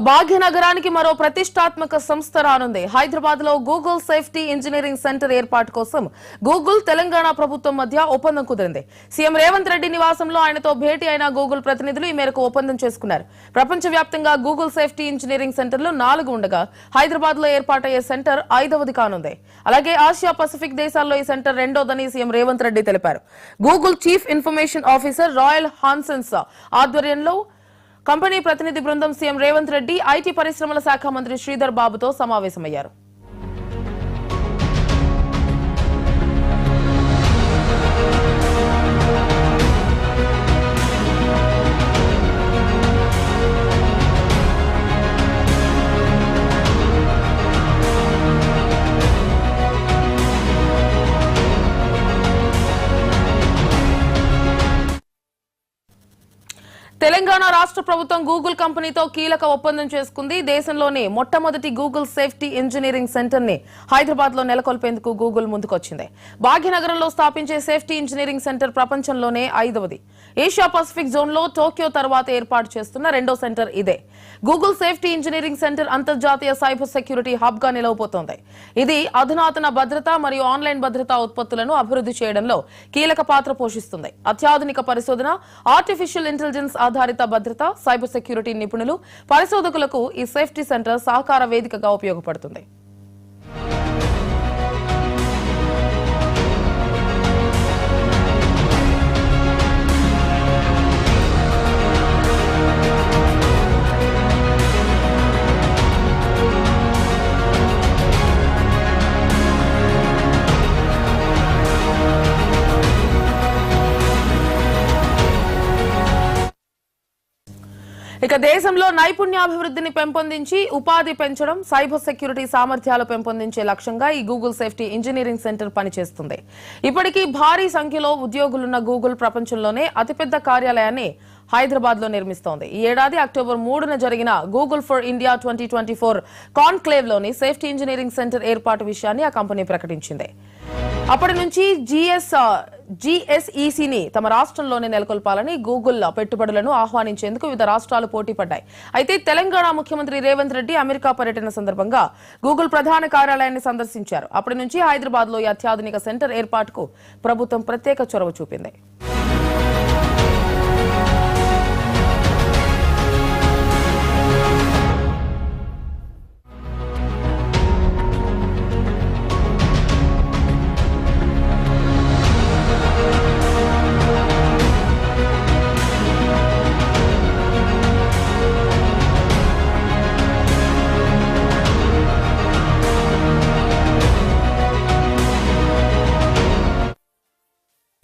భాగ్యనగరానికి మరో ప్రతిష్టాత్మక సంస్థ రానుంది. హైదరాబాద్ లో గూగుల్ సేఫ్టీ ఇంజనీరింగ్ సెంటర్ ఏర్పాటు కోసం గూగుల్ తెలంగాణ ప్రభుత్వం మధ్య ఒప్పందం కుదిరింది. సీఎం రేవంత్ రెడ్డి నివాసంలో ఆయనతో భేటీ అయిన గూగుల్ ప్రతినిధులు ఈ మేరకు ఒప్పందం చేసుకున్నారు. ప్రపంచవ్యాప్తంగా గూగుల్ సేఫ్టీ ఇంజనీరింగ్ సెంటర్లు 4 ఉండగా హైదరాబాద్ లో ఏర్పాటయ్యే సెంటర్ 5వది కానుంది. అలాగే ఆసియా పసిఫిక్ దేశాల్లో ఈ సెంటర్ 2వదని సీఎం రేవంత్ రెడ్డి తెలిపారు. Google chief information officer Royal Hansen ఆధ్వర్యంలో కంపెనీ ప్రతినిధి బృందం సీఎం రేవంత్ రెడ్డి, ఐటీ పరిశ్రమల శాఖ మంత్రి శ్రీధర్ బాబుతో సమావేశమయ్యారు. తెలంగాణ రాష్ట్ర ప్రభుత్వం గూగుల్ కంపెనీతో కీలక ఒప్పందం చేసుకుంది. దేశంలోనే మొట్టమొదటి గూగుల్ సేఫ్టీ ఇంజనీరింగ్ సెంటర్ ని హైదరాబాద్ లో నెలకొల్పేందుకు గూగుల్ ముందుకొచ్చింది. భాగ్యనగరంలో స్థాపించే సేఫ్టీ ఇంజనీరింగ్ సెంటర్ ప్రపంచంలోనే 5వది. ఏషియా పసిఫిక్ జోన్ లో టోక్యో తర్వాత ఏర్పాటు చేస్తున్న 2వ సెంటర్ ఇదే. గూగుల్ సేఫ్టీ ఇంజనీరింగ్ సెంటర్ అంతర్జాతీయ సైబర్ సెక్యూరిటీ హబ్ గా నిలవబోతోంది. ఇది అధునాతన భద్రత మరియు ఆన్లైన్ భద్రతా ఉత్పత్తులను అభివృద్ధి చేయడంలో కీలక పాత్ర పోషిస్తుంది. అత్యాధునిక పరిశోధన, ఆర్టిఫిషియల్ ఇంటెలిజెన్స్ ఆధారిత భద్రత, సైబర్ సెక్యూరిటీ నిపుణులు, పరిశోధకులకు ఈ సేఫ్టీ సెంటర్ సహకార వేదికగా ఉపయోగపడుతుంది. ఇక దేశంలో నైపుణ్యాభివృద్ధిని పెంపొందించి ఉపాధి పెంచడం, సైబర్ సెక్యూరిటీ సామర్థ్యాలు పెంపొందించే లక్ష్యంగా ఈ గూగుల్ సేఫ్టీ ఇంజనీరింగ్ సెంటర్ పనిచేస్తుంది. ఇప్పటికీ భారీ సంఖ్యలో ఉద్యోగులున్న గూగుల్ ప్రపంచంలోనే అతిపెద్ద కార్యాలయాన్ని హైదరాబాద్ లో నిర్మిస్తోంది. ఈ ఏడాది అక్టోబర్ 3న జరిగిన గూగుల్ ఫర్ ఇండియా 2024 కాన్క్లేవ్ లోని సేఫ్టీ ఇంజనీరింగ్ సెంటర్ ఏర్పాటు విషయాన్ని ఆ కంపెనీ ప్రకటించింది. అప్పటి నుంచి GSECని తమ రాష్ట్రంలోనే నెలకొల్పాలని గూగుల్ పెట్టుబడులను ఆహ్వానించేందుకు వివిధ రాష్ట్రాలు పోటీ పడ్డాయి. అయితే తెలంగాణ ముఖ్యమంత్రి రేవంత్ రెడ్డి అమెరికా పర్యటన సందర్భంగా గూగుల్ ప్రధాన కార్యాలయాన్ని సందర్శించారు. అప్పటి నుంచి హైదరాబాద్ లో ఈ అత్యాధునిక సెంటర్ ఏర్పాటుకు ప్రభుత్వం ప్రత్యేక చొరవ చూపింది.